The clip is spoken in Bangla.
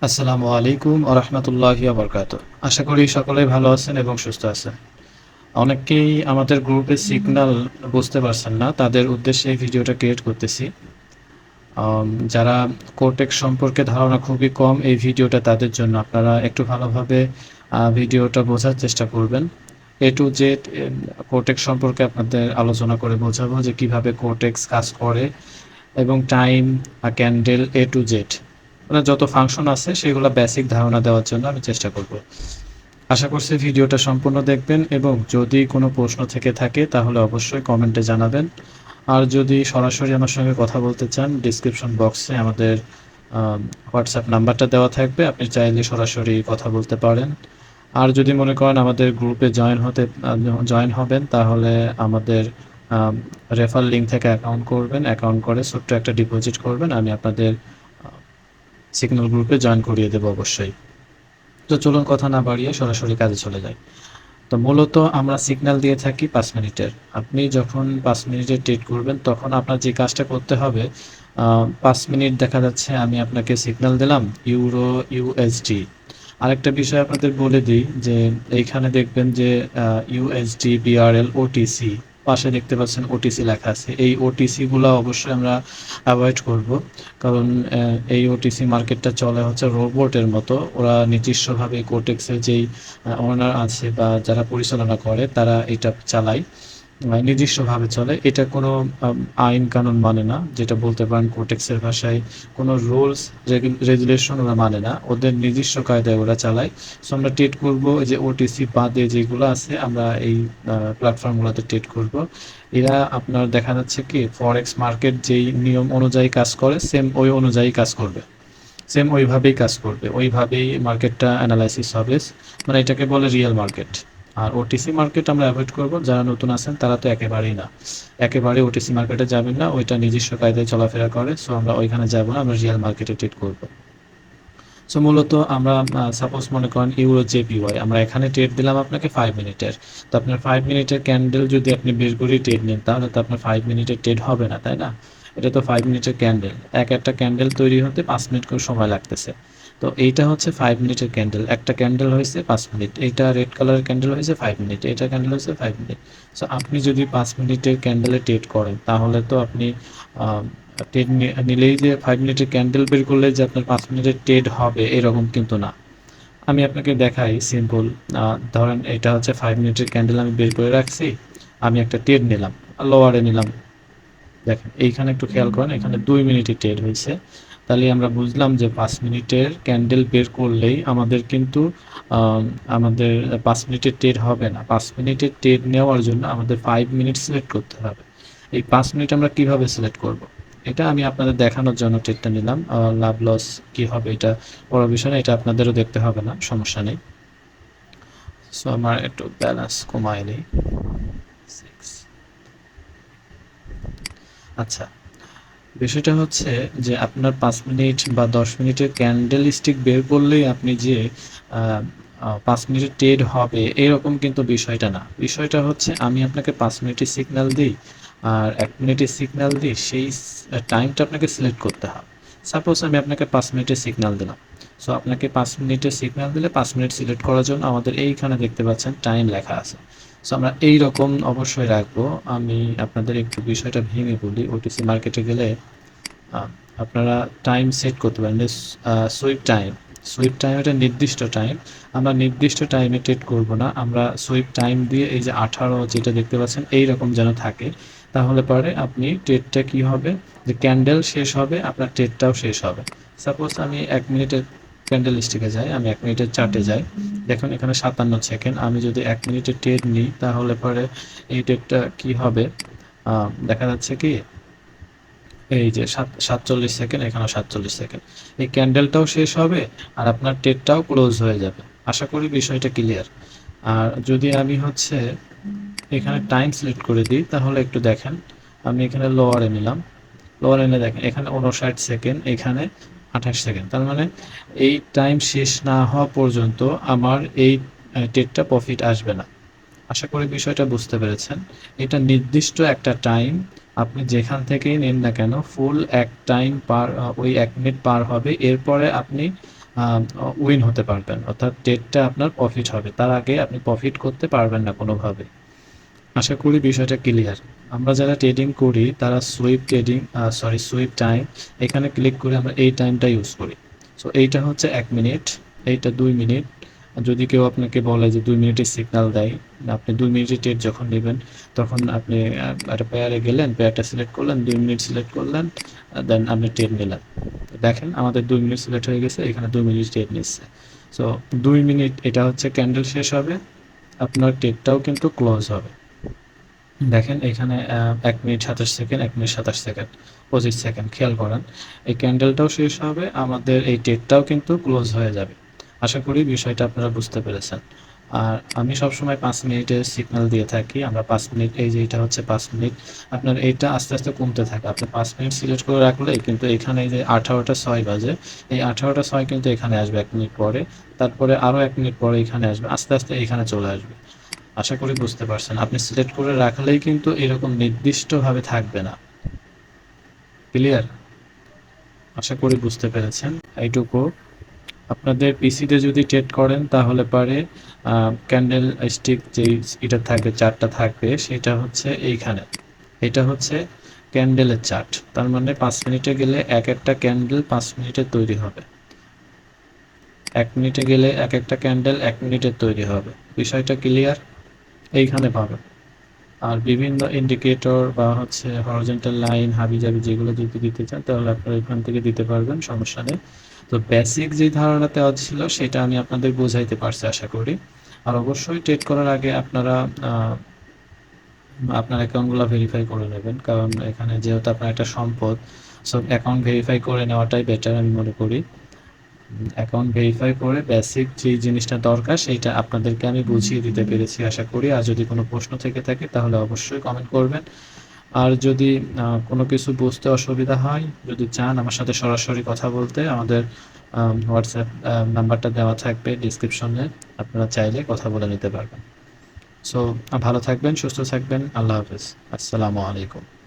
আসসালামু আলাইকুম ওয়া রাহমাতুল্লাহি ওয়া বারাকাতুহু। আশা করি সকলেই ভালো আছেন এবং সুস্থ আছেন। অনেকেই আমাদের গ্রুপে সিগন্যাল বুঝতে পারছেন না। তাদের উদ্দেশ্যে এই ভিডিওটা ক্রিয়েট করতেছি। যারা কোটেক্স সম্পর্কে ধারণা খুবই কম, এই ভিডিওটা তাদের জন্য। আপনারা একটু ভালোভাবে ভিডিওটা বোঝার চেষ্টা করবেন। A to Z কোটেক্স সম্পর্কে আপনাদের আলোচনা করে বোঝাবো যে কিভাবে কোটেক্স কাজ করে এবং time, candle A to Z মানে যত ফাংশন আছে সেগুলো বেসিক ধারণা দেওয়ার জন্য আমি চেষ্টা করব। আশা করছি ভিডিওটা সম্পূর্ণ দেখবেন এবং যদি কোনো প্রশ্ন থেকে থাকে তাহলে অবশ্যই কমেন্টে জানাবেন। আর যদি সরাসরি আমার সঙ্গে কথা বলতে চান, ডিসক্রিপশন বক্সে আমাদের হোয়াটসঅ্যাপ নাম্বারটা দেওয়া থাকবে, আপনি চাইলে সরাসরি কথা বলতে পারেন। আর যদি মনে করেন আমাদের গ্রুপে জয়েন হবেন, তাহলে আমাদের রেফার লিঙ্ক থেকে অ্যাকাউন্ট করে ছোট্ট একটা ডিপোজিট করবেন, আমি আপনাদের সিগন্যাল গ্রুপে জয়েন করিয়ে দেবো অবশ্যই। তো চলুন কথা না বাড়িয়ে সরাসরি কাজে চলে যাই। তো মূলত আমরা সিগন্যাল দিয়ে থাকি 5 মিনিটের। আপনি যখন 5 মিনিটের ট্রেড করবেন তখন আপনার যে কাজটা করতে হবে, 5 মিনিট দেখা যাচ্ছে আমি আপনাকে সিগন্যাল দিলাম ইউরো ইউএসডি। আরেকটা বিষয় আপনাদের বলে দিই যে এইখানে দেখবেন যে ইউএসডি বিআরএল ওটিসি পাশে দেখতে পাচ্ছেন ওটিসি লেখা আছে। এই ওটিসিগুলো অবশ্যই আমরা অ্যাভয়েড করব, কারণ এই ওটিসি মার্কেটটা চলে হচ্ছে রোবটের মতো। ওরা নিজস্বভাবে কোটেক্সের যেই ওনার আছে বা যারা পরিচালনা করে তারা এটা চালায়, নিজস্বভাবে চলে। এটা কোনো আইন কানুন মানে না, যেটা বলতে পারেন কোটেক্সের ভাষায় কোনো রুলস রেগুলেশন ওরা মানে না, ওদের নিজস্ব কায়দায় ওরা চালায়। সো আমরা ট্রেড করব যে ওটিসি বাদে যেগুলো আছে আমরা এই প্ল্যাটফর্মগুলোতে ট্রেড করব। এরা আপনার দেখা যাচ্ছে কি ফরেক্স মার্কেট যেই নিয়ম অনুযায়ী কাজ করে সেম ওই অনুযায়ী কাজ করবে, সেম ওইভাবেই কাজ করবে, ওইভাবেই মার্কেটটা অ্যানালাইসিস হবে। মানে এটাকে বলে রিয়েল মার্কেট। আর ওটিসি মার্কেট আমরা অ্যাভয়েড করব। যারা নতুন আছেন তারা তো একেবারেই না, একেবারে ওটিসি মার্কেটে যাবেন না, ওইটা নিজস্ব কায়দায় চলাফেরা করে। সো আমরা ওইখানে যাব না, আমরা রিয়েল মার্কেটে ট্রেড করব। সো মূলত আমরা সাপোজ মনে করেন ইউরো জেপিওয়াই, আমরা এখানে ট্রেড দিলাম আপনাকে 5 মিনিটের। তো আপনার 5 মিনিটের ক্যান্ডেল যদি আপনি বের করে ট্রেড নেন তাহলে তো আপনার 5 মিনিটের ট্রেড হবে না, তাই না? এটা তো 5 মিনিটের ক্যান্ডেল, একটা ক্যান্ডেল তৈরি হতে 5 মিনিট করে সময় লাগতেছে। তো এইটা হচ্ছে 5 মিনিটের ক্যান্ডেল, একটা ক্যান্ডেল হয়েছে 5 মিনিট, এইটা রেড কালারের ক্যান্ডেল হয়েছে 5 মিনিট, এটা ক্যান্ডেল হয়েছে 5 মিনিট। সো আপনি যদি 5 মিনিটের ক্যান্ডেলে ট্রেড করেন তাহলে তো আপনি ট্রেড নিলেই যে 5 মিনিটের ক্যান্ডেল বের করলে যে আপনার 5 মিনিটের ট্রেড হবে এরকম কিন্তু না। আমি আপনাকে দেখাই সিম্পল। ধরেন এটা হচ্ছে 5 মিনিটের ক্যান্ডেল আমি বের করে রাখছি, আমি একটা ট্রেড নিলাম, লোয়ারে নিলাম। দেখেন এইখানে একটু খেয়াল করেন, এখানে 2 মিনিটের ট্রেড হয়েছে। তাহলে আমরা বুঝলাম যে 5 মিনিটের ক্যান্ডেল বের করলেই আমাদের কিন্তু আমাদের 5 মিনিটের ট্রেড হবে না। 5 মিনিটের ট্রেড নেওয়ার জন্য আমাদের 5 মিনিট সিলেক্ট করতে হবে। এই 5 মিনিট আমরা কিভাবে সিলেক্ট করব? এটা আমি আপনাদের দেখানোর জন্য ট্রেডটা নিলাম। লাভ লস কি হবে এটা বড় বিষয় না, এটা আপনাদেরও দেখতে হবে না, সমস্যা নেই। সো আমার একটু ব্যালেন্স কমায় নিই 6। আচ্ছা, বিষয়টা হচ্ছে যে আপনার 5 মিনিট বা 10 মিনিটের ক্যান্ডেল স্টিক বের করলেই আপনি যে 5 মিনিটের ট্রেড হবে এরকম কিন্তু বিষয়টা না। বিষয়টা হচ্ছে আমি আপনাকে 5 মিনিটের সিগন্যাল দিই আর 1 মিনিটের সিগন্যাল দিই, সেই টাইমটা আপনাকে সিলেক্ট করতে হবে। সাপোজ আমি আপনাকে 5 মিনিটের সিগন্যাল দিলাম। সো আপনাকে 5 মিনিটের সিগন্যাল দিলে 5 মিনিট সিলেক্ট করার জন্য আমাদের এইখানে দেখতে পাচ্ছেন টাইম লেখা আছে। সো আমরা এইরকম অবশ্যই রাখবো। আমি আপনাদের একটু বিষয়টা ভেঙে বলি। ওটিসি মার্কেটে গেলে আপনারা টাইম সেট করতে পারেন, সুইপ টাইম। সুইপ টাইম এটা নির্দিষ্ট টাইম, আমরা নির্দিষ্ট টাইমে ট্রেড করব না। আমরা সুইপ টাইম দিয়ে এই যে 18 যেটা দেখতে পাচ্ছেন এইরকম যেন থাকে, তাহলে পরে আপনি ট্রেডটা কি হবে যে ক্যান্ডেল শেষ হবে আপনার ট্রেডটাও শেষ হবে। সাপোজ আমি 1 মিনিটের ক্যান্ডেল স্টিকে যাই, আমি 1 মিনিটের চার্টে যাই, দেখুন এখানে 57 সেকেন্ড। আমি যদি 1 মিনিটের ট্রেড নিই তাহলে পরে এই ট্রেডটা কি হবে, দেখা যাচ্ছে কি এই যে 47 সেকেন্ড, এখানেও 47 সেকেন্ড। এই ক্যান্ডেলটাও শেষ হবে আর আপনার ট্রেডটাও ক্লোজ হয়ে যাবে। আশা করি বিষয়টা ক্লিয়ার। আর যদি আমি হচ্ছে এখানে টাইম সিলেক্ট করে দিই তাহলে একটু দেখেন, আমি এখানে লোয়ারে নিলাম, লোয়ারে এনে দেখেন এখানে 59 সেকেন্ড, এখানে 28 সেকেন্ড। তার মানে এই টাইম শেষ না হওয়া পর্যন্ত আমার এই ট্রেডটা প্রফিট আসবে না। আশা করি বিষয়টা বুঝতে পেরেছেন। এটা নির্দিষ্ট একটা টাইম, আপনি যেখান থেকেই নেন না কেন ফুল এক টাইম পার, ওই 1 মিনিট পার হবে, এরপরে আপনি উইন হতে পারবেন, অর্থাৎ ট্রেডটা আপনার প্রফিট হবে। তার আগে আপনি প্রফিট করতে পারবেন না কোনোভাবে। আশা করি বিষয়টা ক্লিয়ার। আমরা যারা ট্রেডিং করি তারা সুইপ টাইম, এখানে ক্লিক করে আমরা এই টাইমটা ইউজ করি। সো এইটা হচ্ছে 1 মিনিট, এইটা 2 মিনিট। যদি কেউ আপনাকে বলে যে 2 মিনিটের সিগন্যাল দেয়, আপনি 2 মিনিটের ট্রেড যখন নেবেন তখন আপনি একটা পেয়ারে গেলেন, পেয়ারটা সিলেক্ট করলেন, 2 মিনিট সিলেক্ট করলেন, দেন আপনি ট্রেড নিলেন। দেখেন আমাদের 2 মিনিট সিলেক্ট হয়ে গেছে, এখানে 2 মিনিট ট্রেড নিচ্ছে। সো 2 মিনিট এটা হচ্ছে ক্যান্ডেল শেষ হবে, আপনার ট্রেডটাও কিন্তু ক্লোজ হবে। দেখেন এখানে 1 minute 27 second, 1 minute 27 second, 25 second, খেয়াল করেন। এই ক্যান্ডেলটাও শেষ হবে, আমাদের এই ট্রেডটাও কিন্তু ক্লোজ হয়ে যাবে। আশা করি বিষয়টা আপনারা বুঝতে পেরেছেন। আর আমি সবসময় 5 মিনিটের সিগন্যাল দিয়ে থাকি। আমরা 5 মিনিট, এই যে এটা হচ্ছে 5 মিনিট, আপনার এইটা আস্তে আস্তে কমতে থাকে। আপনি 5 মিনিট সিলেক্ট করে রাখলেই কিন্তু এখানে এই যে 18টা 6 বাজে, এই 18টা 6 কিন্তু এখানে আসবে 1 মিনিট পরে, তারপরে আরও 1 মিনিট পরে এখানে আসবে, আস্তে আস্তে এখানে চলে আসবে। আশা করি বুঝতে পারছেন। আপনি সিলেক্ট করে রাখলেই কিন্তু এরকম নির্দিষ্টভাবে থাকবে না। ক্লিয়ার? আশা করি বুঝতে পেরেছেন। এইটুকু। আপনাদের পিসিতে যদি ট্রেড করেন তাহলে পারে ক্যান্ডেল স্টিক যেই এটা থাকবে, চার্টটা থাকবে, সেটা হচ্ছে এইখানে। এটা হচ্ছে ক্যান্ডেলের চার্ট। তার মানে 5 মিনিটে গেলে এক একটা ক্যান্ডেল 5 মিনিটে তৈরি হবে। 1 মিনিটে গেলে এক একটা ক্যান্ডেল 1 মিনিটের তৈরি হবে। বিষয়টা ক্লিয়ার? এইখানে পাবেন। আর বিভিন্ন ইন্ডিকেটর বা হচ্ছে হরিজন্টাল লাইন, হাবিজাবি যেগুলো যদি দিতে চান তাহলে আপনারা এখান থেকে দিতে পারবেন, সমস্যা নেই। তো বেসিক যে ধারণা দেওয়া ছিল সেটা আমি আপনাদের বোঝাইতে পারছি আশা করি। আর অবশ্যই ট্রেড করার আগে আপনারা আপনার অ্যাকাউন্টগুলো ভেরিফাই করে নেবেন, কারণ এখানে যেহেতু আপনার একটা সম্পদ, সো অ্যাকাউন্ট ভেরিফাই করে নেওয়াটাই বেটার আমি মনে করি। অ্যাকাউন্ট ভেরিফাই করে বেসিক যে জিনিসটা দরকার সেইটা আপনাদেরকে আমি বুঝিয়ে দিতে পেরেছি আশা করি। আর যদি কোনো প্রশ্ন থেকে থাকে তাহলে অবশ্যই কমেন্ট করবেন। আর যদি কোনো কিছু বুঝতে অসুবিধা হয়, যদি চান আমার সাথে সরাসরি কথা বলতে, আমাদের হোয়াটসঅ্যাপ নাম্বারটা দেওয়া থাকবে ডিসক্রিপশনে, আপনারা চাইলে কথা বলে নিতে পারবেন। সো ভালো থাকবেন, সুস্থ থাকবেন। আল্লাহ হাফেজ। আসসালামু আলাইকুম।